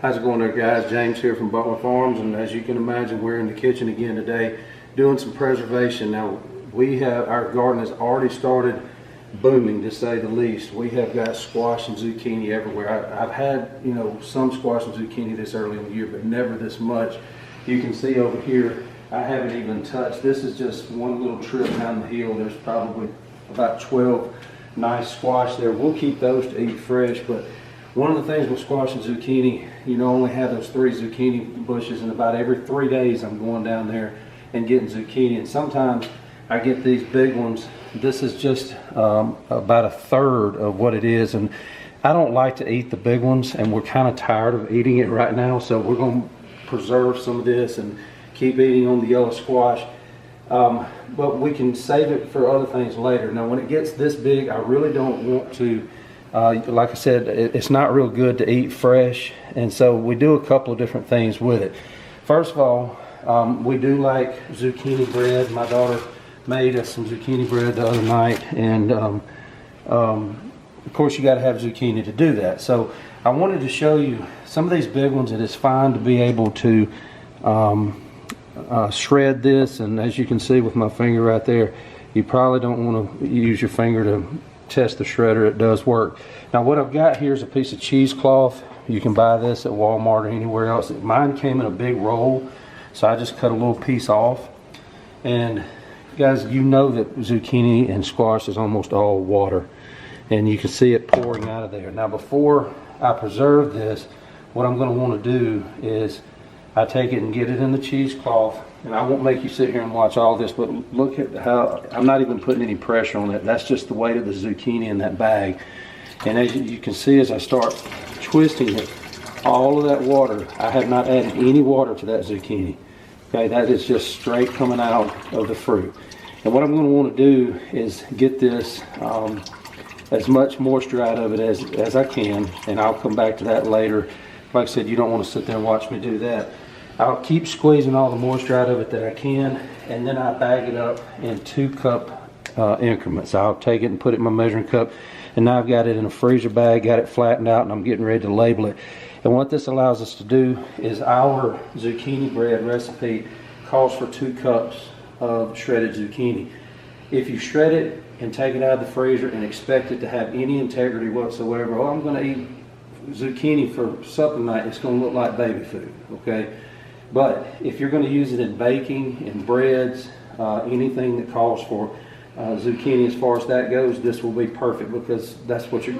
How's it going there, guys? James here from Butler Farms, and as you can imagine, we're in the kitchen again today doing some preservation. Now, our garden has already started booming, to say the least. We have got squash and zucchini everywhere. I've had, some squash and zucchini this early in the year, but never this much. You can see over here, I haven't even touched. This is just one little trip down the hill. There's probably about 12 nice squash there. We'll keep those to eat fresh, but one of the things with squash and zucchini, only have those 3 zucchini bushes, and about every 3 days I'm going down there and getting zucchini. And sometimes I get these big ones. This is just about a third of what it is, and I don't like to eat the big ones, and we're kind of tired of eating it right now, so we're going to preserve some of this and keep eating on the yellow squash. But we can save it for other things later. Now, when it gets this big, I really don't want to, like I said, it's not real good to eat fresh, and so we do a couple of different things with it. First of all, we do like zucchini bread. My daughter made us some zucchini bread the other night, and of course you got to have zucchini to do that. So I wanted to show you some of these big ones. It is fine to be able to shred this, and as you can see with my finger right there, you probably don't want to use your finger to test the shredder. It does work. Now, what I've got here is a piece of cheesecloth. You can buy this at Walmart or anywhere else. Mine came in a big roll, so I just cut a little piece off. And guys, you know that zucchini and squash is almost all water, and you can see it pouring out of there. Now, before I preserve this, what I'm going to want to do is I take it and get it in the cheesecloth, and I won't make you sit here and watch all this, but look at how I'm not even putting any pressure on it. That's just the weight of the zucchini in that bag. And as you can see, as I start twisting it, all of that water, I have not added any water to that zucchini. Okay, that is just straight coming out of the fruit. And what I'm going to want to do is get this as much moisture out of it as I can, and I'll come back to that later. Like I said, you don't want to sit there and watch me do that. I'll keep squeezing all the moisture out of it that I can, and then I bag it up in 2-cup increments. I'll take it and put it in my measuring cup, and now I've got it in a freezer bag, got it flattened out, and I'm getting ready to label it. And what this allows us to do is our zucchini bread recipe calls for 2 cups of shredded zucchini. If you shred it and take it out of the freezer and expect it to have any integrity whatsoever, oh, I'm going to eat zucchini for supper night, it's going to look like baby food, okay? But if you're going to use it in baking, in breads, anything that calls for zucchini as far as that goes, this will be perfect, because that's what you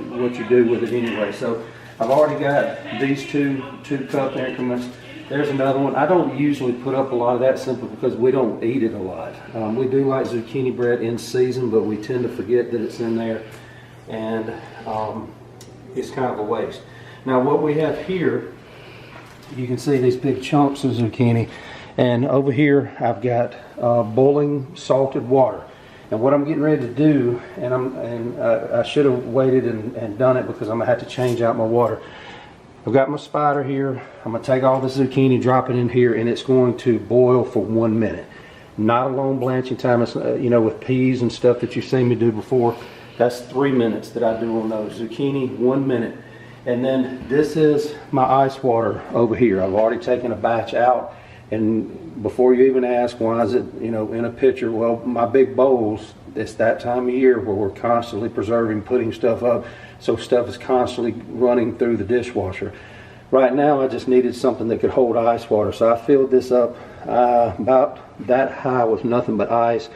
do with it anyway. So I've already got these 2-cup increments. There's another one. I don't usually put up a lot of that simply because we don't eat it a lot. We do like zucchini bread in season, but we tend to forget that it's in there, and it's kind of a waste. Now, what we have here, you can see these big chunks of zucchini, and over here I've got boiling salted water. And what I'm getting ready to do, and I should have waited and done it because I'm gonna have to change out my water. I've got my spider here. I'm gonna take all the zucchini, drop it in here, and it's going to boil for 1 minute. Not a long blanching time. It's, with peas and stuff that you've seen me do before, that's 3 minutes that I do on those. Zucchini, 1 minute. And then this is my ice water over here. I've already taken a batch out, and before you even ask why is it in a pitcher, well, my big bowls, it's that time of year where we're constantly preserving, putting stuff up, so stuff is constantly running through the dishwasher. Right now I just needed something that could hold ice water, so I filled this up about that high with nothing but ice,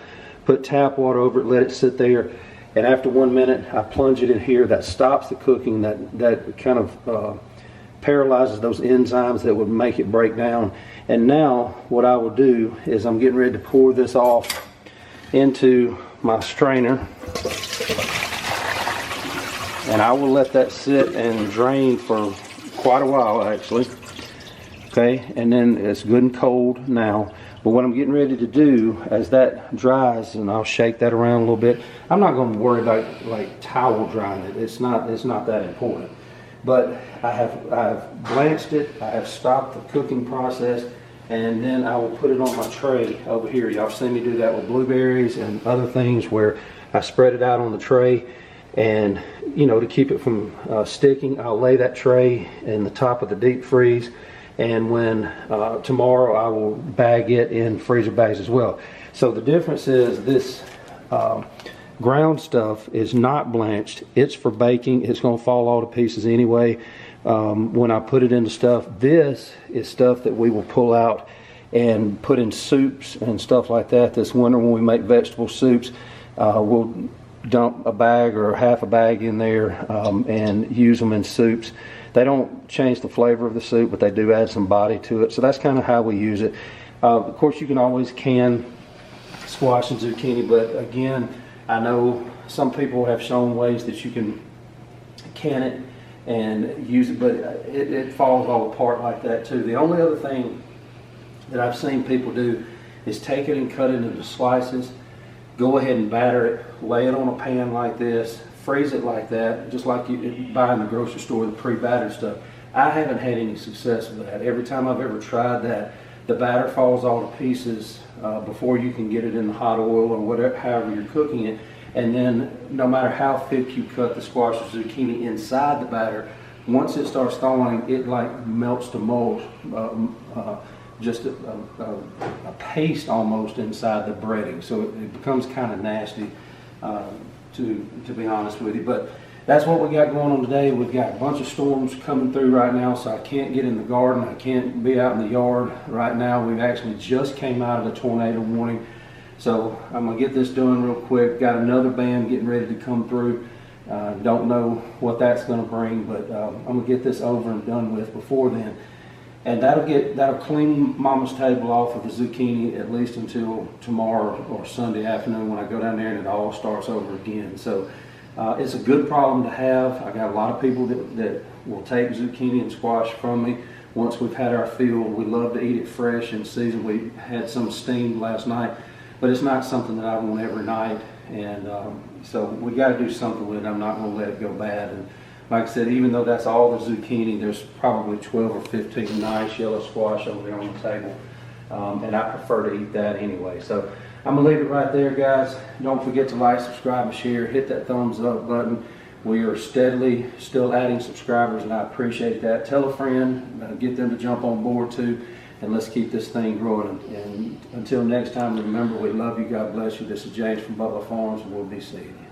put tap water over it, let it sit there. And after 1 minute, I plunge it in here. That stops the cooking. That kind of paralyzes those enzymes that would make it break down. And now what I will do is I'm getting ready to pour this off into my strainer. And I will let that sit and drain for quite a while, actually. Okay, and then it's good and cold now. But what I'm getting ready to do as that dries, and I'll shake that around a little bit. I'm not going to worry about like towel drying it. It's not that important. But I have blanched it. I have stopped the cooking process, and then I will put it on my tray over here. Y'all seen me do that with blueberries and other things where I spread it out on the tray. And you know, to keep it from sticking, I'll lay that tray in the top of the deep freeze, and when tomorrow I will bag it in freezer bags as well. So the difference is this ground stuff is not blanched. It's for baking. It's going to fall all to pieces anyway when I put it into stuff. This is stuff that we will pull out and put in soups and stuff like that. This winter when we make vegetable soups, we'll dump a bag or half a bag in there and use them in soups. They don't change the flavor of the soup, but they do add some body to it. So that's kind of how we use it. Of course, you can always can squash and zucchini, but again, I know some people have shown ways that you can can it and use it, but it falls all apart like that too. The only other thing that I've seen people do is take it and cut it into slices, go ahead and batter it, lay it on a pan like this, freeze it like that, just like you buy in the grocery store, the pre-battered stuff. I haven't had any success with that. Every time I've ever tried that, the batter falls all to pieces before you can get it in the hot oil or whatever, however you're cooking it. And then no matter how thick you cut the squash or zucchini inside the batter, once it starts thawing, it like melts to mold, just a paste almost inside the breading. So it becomes kind of nasty, to be honest with you. But that's what we got going on today. We've got a bunch of storms coming through right now, so I can't get in the garden. I can't be out in the yard right now. We've actually just came out of the tornado warning. So I'm gonna get this done real quick. Got another band getting ready to come through. Don't know what that's gonna bring, but I'm gonna get this over and done with before then. And that'll clean Mama's table off of the zucchini at least until tomorrow or Sunday afternoon when I go down there and it all starts over again. So it's a good problem to have. I got a lot of people that will take zucchini and squash from me once we've had our fill. We love to eat it fresh in season. We had some steamed last night, but it's not something that I want every night. And so we got to do something with it. I'm not going to let it go bad. And like I said, even though that's all the zucchini, there's probably 12 or 15 nice yellow squash over there on the table. And I prefer to eat that anyway. So I'm going to leave it right there, guys. Don't forget to like, subscribe, and share. Hit that thumbs up button. We are steadily still adding subscribers, and I appreciate that. Tell a friend, get them to jump on board too, and let's keep this thing growing. And until next time, remember, we love you. God bless you. This is James from Butler Farms, and we'll be seeing you.